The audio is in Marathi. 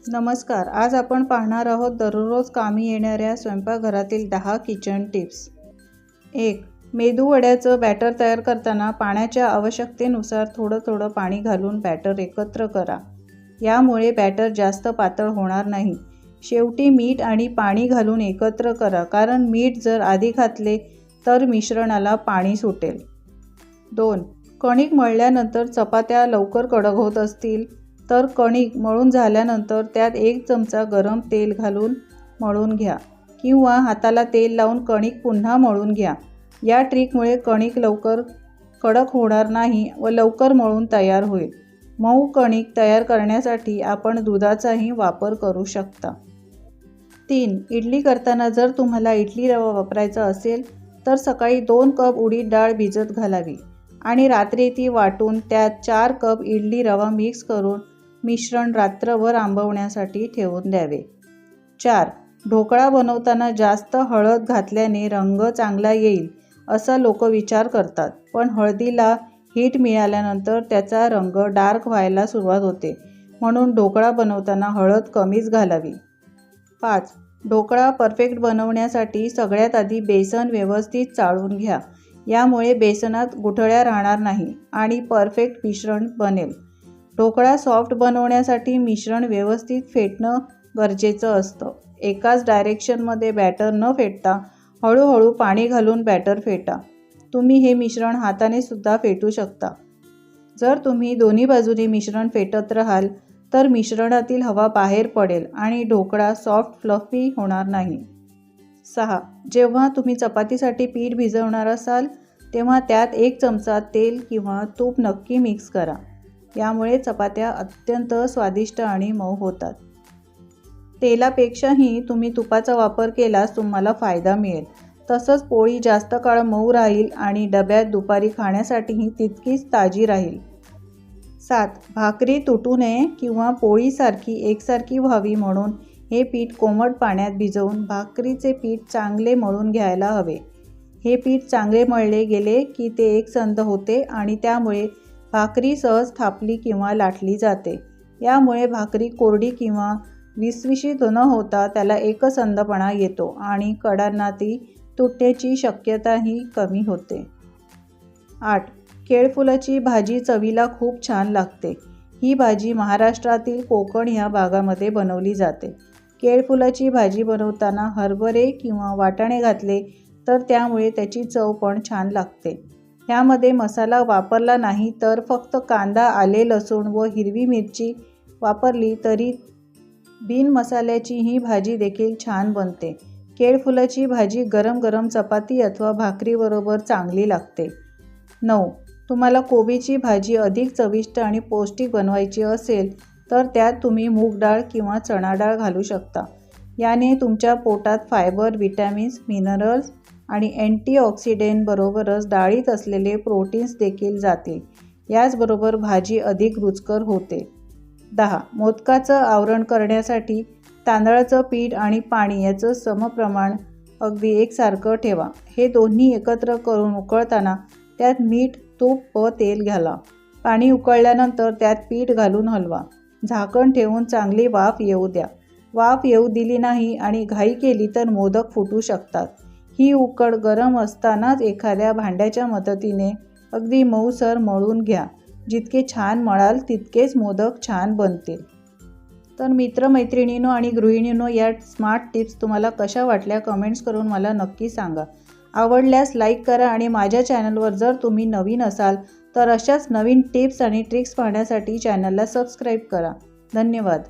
नमस्कार. आज आपण पाहणार आहोत दररोज कामी येणाऱ्या स्वयंपाकघरातील 10 किचन टिप्स. 1. मेदू वड्याचं बॅटर तयार करताना पाण्याच्या आवश्यकतेनुसार थोडं पाणी घालून बॅटर एकत्र करा. यामुळे बॅटर जास्त पातळ होणार नाही. शेवटी मीठ आणि पाणी घालून एकत्र करा, कारण मीठ जर आधी घातले तर मिश्रणाला पाणी सुटेल. 2. कणिक मळल्यानंतर चपात्या लवकर कडक होत असतील तर कणिक मळून झाल्यानंतर त्यात 1 चमचा गरम तेल घालून मळून घ्या किंवा हाताला तेल लावून कणिक पुन्हा मळून घ्या. या ट्रिकमुळे कणिक लवकर कडक होणार नाही व लवकर मळून तयार होईल. मऊ कणिक तयार करण्यासाठी आपण दुधाचाही वापर करू शकता. 3. इडली करताना जर तुम्हाला इडली रवा वापरायचा असेल तर सकाळी 2 कप उडीद डाळ भिजत घालावी आणि रात्री ती वाटून त्यात 4 कप इडली रवा मिक्स करून मिश्रण रात्रभर आंबवण्यासाठी ठेवून द्यावे. 4. ढोकळा बनवताना जास्त हळद घातल्याने रंग चांगला येईल असं लोक विचार करतात, पण हळदीला हीट मिळाल्यानंतर त्याचा रंग डार्क व्हायला सुरुवात होते, म्हणून ढोकळा बनवताना हळद कमीच घालावी. 5. ढोकळा परफेक्ट बनवण्यासाठी सगळ्यात आधी बेसन व्यवस्थित चाळून घ्या. यामुळे बेसनात गुठळ्या राहणार नाही आणि परफेक्ट मिश्रण बनेल. ढोकळा सॉफ्ट बनवण्यासाठी मिश्रण व्यवस्थित फेटणं गरजेचं असतं. एकाच डायरेक्शनमध्ये बॅटर न फेटता हळूहळू पाणी घालून बॅटर फेटा. तुम्ही हे मिश्रण हाताने सुद्धा फेटू शकता. जर तुम्ही दोन्ही बाजूने मिश्रण फेटत राहाल तर मिश्रणातील हवा बाहेर पडेल आणि ढोकळा सॉफ्ट फ्लफी होणार नाही. 6. जेव्हा तुम्ही चपातीसाठी पीठ भिजवणार असाल तेव्हा त्यात 1 चमचा तेल किंवा तूप नक्की मिक्स करा. यामुळे चपात्या अत्यंत स्वादिष्ट आणि मऊ होतात. तेलापेक्षाही तुम्ही तुपाचा वापर केल्यास तुम्हाला फायदा मिळेल. तसंच पोळी जास्त काळ मऊ राहील आणि डब्यात दुपारी खाण्यासाठीही तितकीच ताजी राहील. 7. भाकरी तुटू नये किंवा पोळीसारखी एकसारखी व्हावी म्हणून हे पीठ कोमट पाण्यात भिजवून भाकरीचे पीठ चांगले मळून घ्यायला हवे. हे पीठ चांगले मळले गेले की ते एकसंध होते आणि त्यामुळे भाकरी सहज थापली किंवा लाटली जाते. यामुळे भाकरी कोरडी किंवा विसविशीत न होता त्याला एकसंधपणा येतो आणि कडांना ती तुटण्याची शक्यताही कमी होते. 8. केळफुलाची भाजी चवीला खूप छान लागते. ही भाजी महाराष्ट्रातील कोकण ह्या भागामध्ये बनवली जाते. केळफुलाची भाजी बनवताना हरभरे किंवा वाटाणे घातले तर त्यामुळे त्याची चव पण छान लागते. ह्यामध्ये मसाला वापरला नाही तर फक्त कांदा, आले, लसूण व हिरवी मिरची वापरली तरी बिन मसाल्याची ही भाजी देखील छान बनते. केळफुलाची भाजी गरम गरम चपाती अथवा भाकरीबरोबर चांगली लागते. 9. तुम्हाला कोबीची भाजी अधिक चविष्ट आणि पौष्टिक बनवायची असेल तर त्यात तुम्ही मूग डाळ किंवा चणा डाळ घालू शकता. याने तुमच्या पोटात फायबर, विटॅमिन्स, मिनरल्स आणि अँटीऑक्सिडेंट बरोबरच डाळीत असलेले प्रोटीन्स देखील जातील. याचबरोबर भाजी अधिक रुचकर होते. 10. मोदकाचं आवरण करण्यासाठी तांदळाचं पीठ आणि पाणी याचं समप्रमाण अगदी एकसारखं ठेवा. हे दोन्ही एकत्र करून उकळताना त्यात मीठ, तूप व तेल घाला. पाणी उकळल्यानंतर त्यात पीठ घालून हलवा. झाकण ठेवून चांगली वाफ येऊ द्या. वाफ येऊ दिली नाही आणि घाई केली तर मोदक फुटू शकतात. ही उकड गरम असतानाच एखाद्या भांड्याच्या मदतीने अगदी मऊसर मळून घ्या. जितके छान मळाल तितकेच मोदक छान बनतील. तर मित्रमैत्रिणींनो आणि गृहिणींनो, या स्मार्ट टिप्स तुम्हाला कशा वाटल्या कमेंट्स करून मला नक्की सांगा. आवडल्यास लाईक करा आणि माझ्या चॅनलवर जर तुम्ही नवीन असाल तर अशाच नवीन टिप्स आणि ट्रिक्स पाहण्यासाठी चॅनलला सबस्क्राईब करा. धन्यवाद.